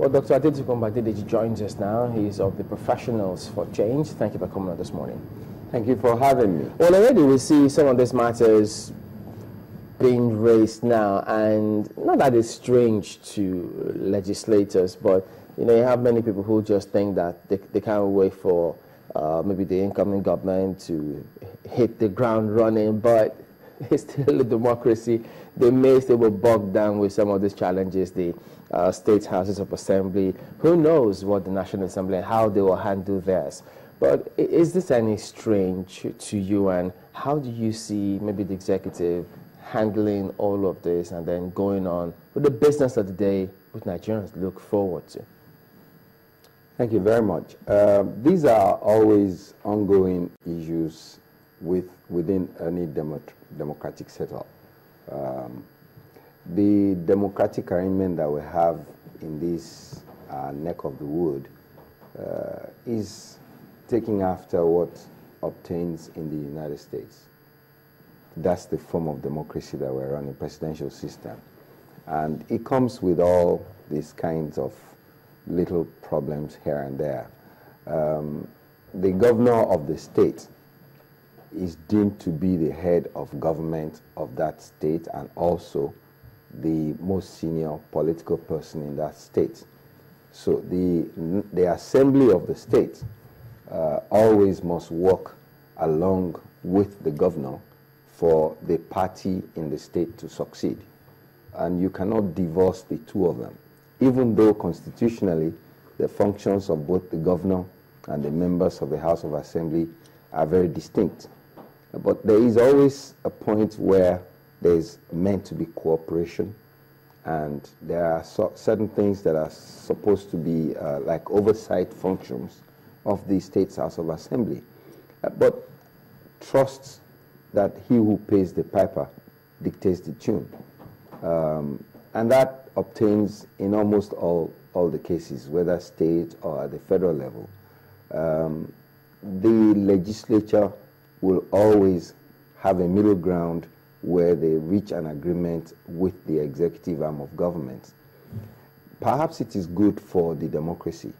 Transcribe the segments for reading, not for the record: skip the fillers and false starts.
Well, Dr. Adetokunbo Adedeji joins us now. He's of the Professionals for Change. Thank you for coming on this morning. Thank you for having me. Well, already we see some of these matters being raised now, and not that it's strange to legislators, but you have many people who just think that they can't wait for maybe the incoming government to hit the ground running, but it's still a democracy. They may still be bogged down with some of these challenges, the state houses of assembly. Who knows what the National Assembly and how they will handle theirs. But is this any strange to you, and how do you see maybe the executive handling all of this and then going on with the business of the day, which Nigerians look forward to? Thank you very much. These are always ongoing issues within any democratic setup. The democratic arrangement that we have in this neck of the wood is taking after what obtains in the United States. That's the form of democracy that we're running, presidential system. And it comes with all these kinds of little problems here and there. The governor of the state is deemed to be the head of government of that state and also the most senior political person in that state. So the assembly of the state always must work along with the governor for the party in the state to succeed. And you cannot divorce the two of them, even though constitutionally the functions of both the governor and the members of the House of Assembly are very distinct. But there is always a point where there's meant to be cooperation, and there are certain things that are supposed to be like oversight functions of the State's House of Assembly. But trust that he who pays the piper dictates the tune. And that obtains in almost all the cases, whether state or at the federal level. The legislature will always have a middle ground where they reach an agreement with the executive arm of government. Perhaps it is good for the democracy.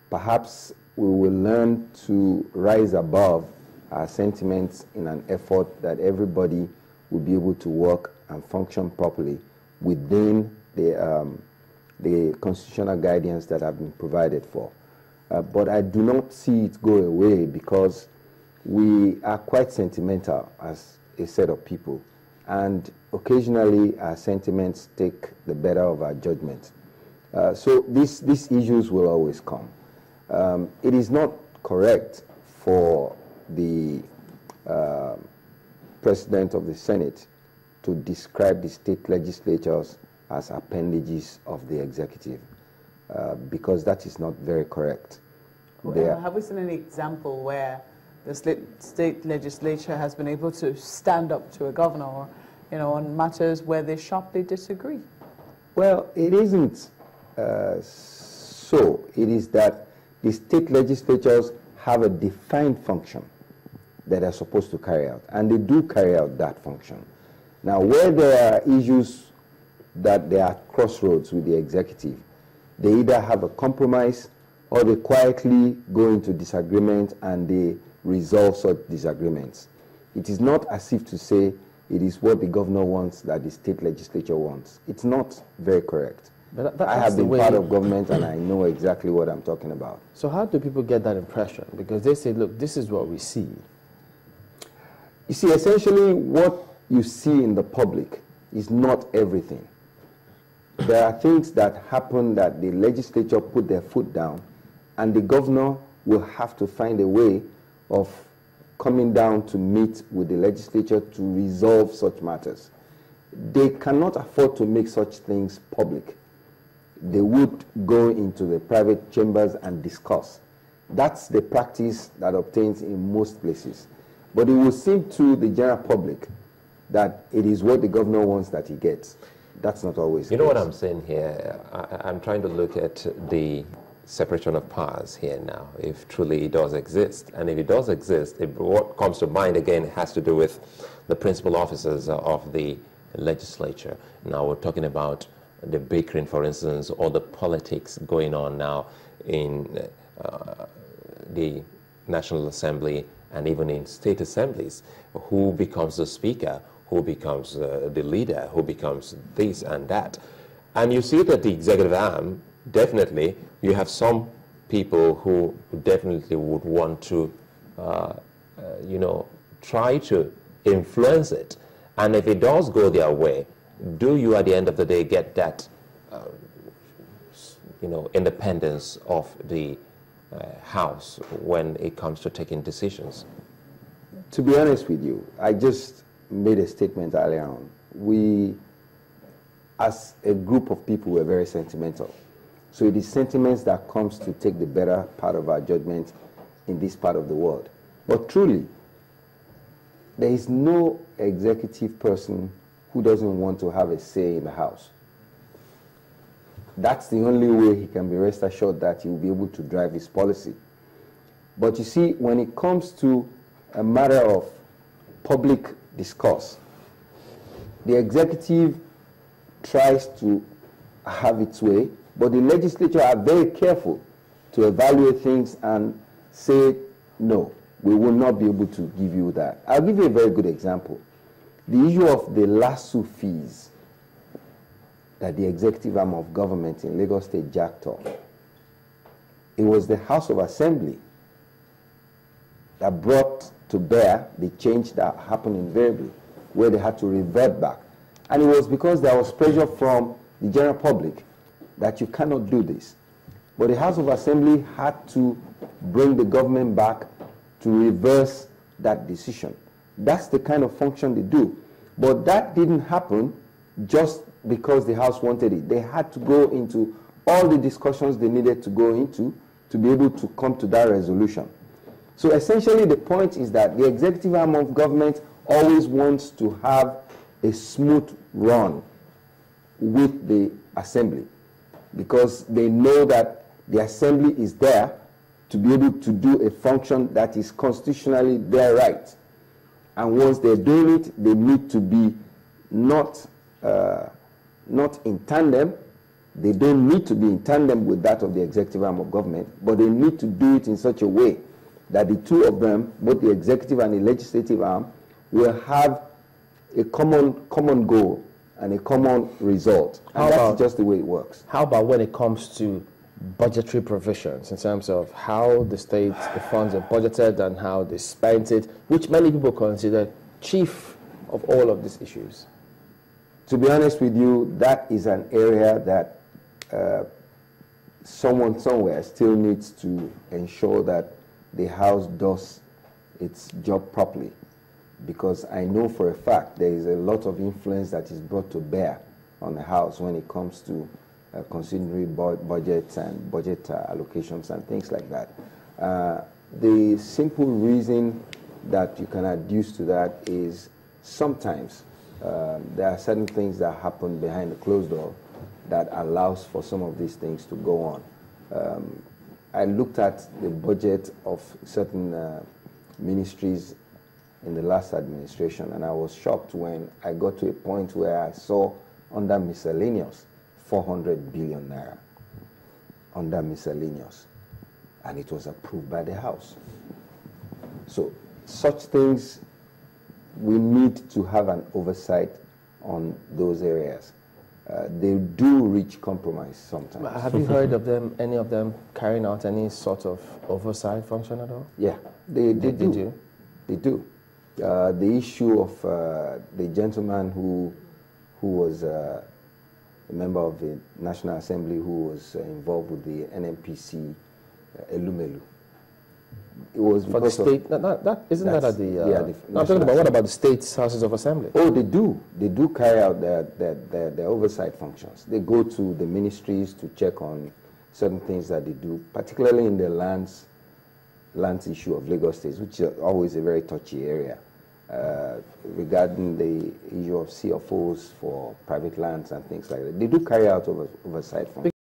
Perhaps we will learn to rise above our sentiments in an effort that everybody will be able to work and function properly within the constitutional guidance that have been provided for. But I do not see it go away because we are quite sentimental as a set of people, and occasionally our sentiments take the better of our judgment. So these issues will always come. It is not correct for the President of the Senate to describe the state legislatures as appendages of the executive, because that is not very correct. Well, have we seen any example where the state legislature has been able to stand up to a governor, on matters where they sharply disagree? Well, it isn't so. It is that the state legislatures have a defined function that they're supposed to carry out, and they do carry out that function. Now, where there are issues that they are crossroads with the executive, they either have a compromise or they quietly go into disagreement and they resolve such disagreements. It is not as if to say it is what the governor wants that the state legislature wants. It's not very correct. But I have been part of government and I know exactly what I'm talking about. So how do people get that impression? Because they say, look, this is what we see. You see, essentially what you see in the public is not everything. There are things that happen that the legislature put their foot down, and the governor will have to find a way of coming down to meet with the legislature to resolve such matters. They cannot afford to make such things public. They would go into the private chambers and discuss. That's the practice that obtains in most places. But it will seem to the general public that it is what the governor wants that he gets. That's not always the case. You know what I'm saying here? I'm trying to look at the separation of powers here now, if truly it does exist. And if it does exist, what comes to mind again has to do with the principal officers of the legislature. Now we're talking about the bickering, for instance, or the politics going on now in the National Assembly and even in state assemblies, who becomes the speaker, who becomes the leader, who becomes this and that. And you see that the executive arm, definitely, you have some people who definitely would want to, you know, try to influence it. And if it does go their way, do you at the end of the day get that, you know, independence of the House when it comes to taking decisions? To be honest with you, I just made a statement earlier on. We, as a group of people, were very sentimental. So it is sentiments that comes to take the better part of our judgment in this part of the world. But truly, there is no executive person who doesn't want to have a say in the House. That's the only way he can be rest assured that he will be able to drive his policy. But you see, when it comes to a matter of public discourse, the executive tries to have its way, but the legislature are very careful to evaluate things and say, no, we will not be able to give you that. I'll give you a very good example. The issue of the lasso fees that the executive arm of government in Lagos State jacked off. It was the House of Assembly that brought to bear the change that happened invariably, where they had to revert back. And it was because there was pressure from the general public that you cannot do this. But the House of Assembly had to bring the government back to reverse that decision. That's the kind of function they do. But that didn't happen just because the House wanted it. They had to go into all the discussions they needed to go into to be able to come to that resolution. So essentially the point is that the executive arm of government always wants to have a smooth run with the assembly, because they know that the assembly is there to be able to do a function that is constitutionally their right. And once they're doing it, they need to be not in tandem. They don't need to be in tandem with that of the executive arm of government, but they need to do it in such a way that the two of them, both the executive and the legislative arm, will have a common goal and a common result. And that's just the way it works. How about when it comes to budgetary provisions, in terms of how the funds are budgeted and how they spent it, which many people consider chief of all of these issues? To be honest with you, that is an area that someone somewhere still needs to ensure that the House does its job properly. Because I know for a fact there is a lot of influence that is brought to bear on the House when it comes to considering budgets and budget allocations and things like that. The simple reason that you can adduce to that is sometimes there are certain things that happen behind the closed door that allows for some of these things to go on. I looked at the budget of certain ministries in the last administration, and I was shocked when I got to a point where I saw under miscellaneous 400 billion naira under miscellaneous, and it was approved by the House. So such things, we need to have an oversight on those areas. They do reach compromise sometimes. Have you heard of them, any of them carrying out any sort of oversight function at all? Yeah, they do. They do. The issue of the gentleman who was a member of the National Assembly who was involved with the NNPC, Elumelu. It was for the state. Isn't that at the? Yeah, no, I'm talking about what about the state's houses of assembly? Oh, they do. They do carry out their oversight functions. They go to the ministries to check on certain things that they do, particularly in the lands issue of Lagos State, which is always a very touchy area. Regarding the issue of CFOs for private lands and things like that. They do carry out oversight functions.